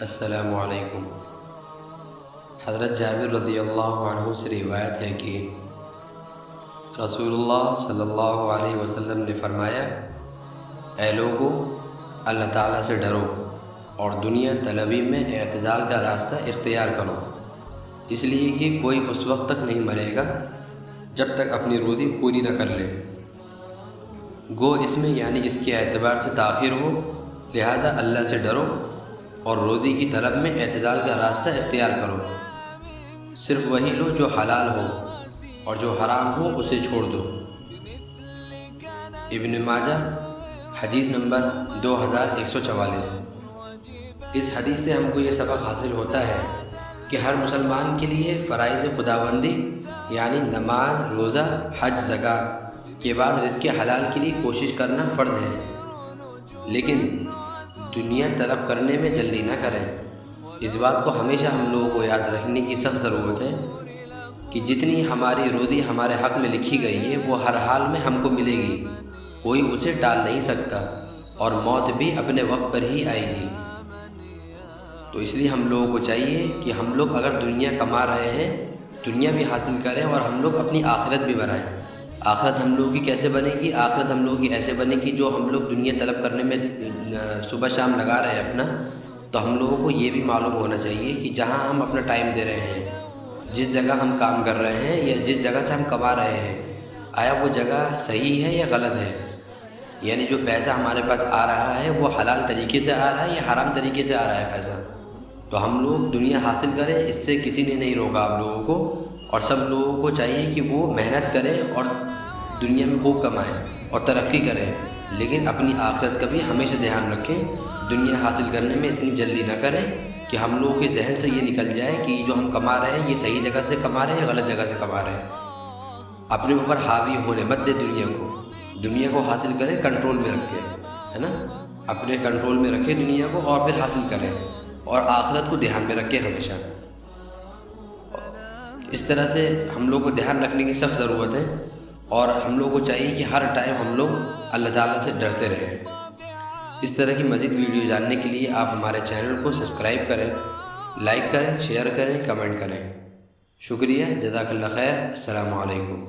السلام علیکم۔ حضرت جابر رضی اللہ عنہ سے روایت ہے کہ رسول اللہ صلی اللہ علیہ وسلم نے فرمایا، اے لوگو، اللہ تعالیٰ سے ڈرو اور دنیا طلبی میں اعتدال کا راستہ اختیار کرو، اس لیے کہ کوئی اس وقت تک نہیں مرے گا جب تک اپنی روزی پوری نہ کر لے۔ گو اس میں یعنی اس کے اعتبار سے تاخیر ہو، لہذا اللہ سے ڈرو اور روزی کی طلب میں اعتدال کا راستہ اختیار کرو۔ صرف وہی لو جو حلال ہو اور جو حرام ہو اسے چھوڑ دو۔ ابن ماجہ حدیث نمبر 2144۔ اس حدیث سے ہم کو یہ سبق حاصل ہوتا ہے کہ ہر مسلمان کے لیے فرائض خداوندی یعنی نماز، روزہ، حج، زکوٰۃ کے بعد رزق حلال کے لیے کوشش کرنا فرض ہے، لیکن دنیا طلب کرنے میں جلدی نہ کریں۔ اس بات کو ہمیشہ ہم لوگوں کو یاد رکھنے کی سخت ضرورت ہے کہ جتنی ہماری روزی ہمارے حق میں لکھی گئی ہے وہ ہر حال میں ہم کو ملے گی، کوئی اسے ٹال نہیں سکتا، اور موت بھی اپنے وقت پر ہی آئے گی۔ تو اس لیے ہم لوگوں کو چاہیے کہ ہم لوگ اگر دنیا کما رہے ہیں، دنیا بھی حاصل کریں اور ہم لوگ اپنی آخرت بھی بنائیں۔ آخرت ہم لوگوں کی کیسے بنے گی؟ آخرت ہم لوگوں کی ایسے بنے گی، جو ہم لوگ دنیا طلب کرنے میں صبح شام لگا رہے ہیں اپنا، تو ہم لوگوں کو یہ بھی معلوم ہونا چاہیے کہ جہاں ہم اپنا ٹائم دے رہے ہیں، جس جگہ ہم کام کر رہے ہیں یا جس جگہ سے ہم کما رہے ہیں، آیا وہ جگہ صحیح ہے یا غلط ہے؟ یعنی جو پیسہ ہمارے پاس آ رہا ہے وہ حلال طریقے سے آ رہا ہے یا حرام طریقے سے آ رہا ہے پیسہ؟ تو ہم لوگ دنیا حاصل کریں، اس سے کسی نے نہیں روکا آپ لوگوں کو، اور سب لوگوں کو چاہیے کہ وہ محنت کریں اور دنیا میں خوب کمائیں اور ترقی کریں، لیکن اپنی آخرت کا بھی ہمیشہ دھیان رکھیں۔ دنیا حاصل کرنے میں اتنی جلدی نہ کریں کہ ہم لوگوں کے ذہن سے یہ نکل جائے کہ جو ہم کما رہے ہیں یہ صحیح جگہ سے کما رہے ہیں یا غلط جگہ سے کما رہے ہیں۔ اپنے اوپر حاوی ہونے مت دے دنیا کو، دنیا کو حاصل کریں کنٹرول میں رکھ کے، ہے نا، اپنے کنٹرول میں رکھیں دنیا کو اور پھر حاصل کریں، اور آخرت کو دھیان میں رکھیں ہمیشہ۔ اس طرح سے ہم لوگ کو دھیان رکھنے کی سخت ضرورت ہے، اور ہم لوگ کو چاہیے کہ ہر ٹائم ہم لوگ اللہ تعالیٰ سے ڈرتے رہیں۔ اس طرح کی مزید ویڈیو جاننے کے لیے آپ ہمارے چینل کو سبسکرائب کریں، لائک کریں، شیئر کریں، کمنٹ کریں۔ شکریہ، جزاک اللہ خیر، السلام علیکم۔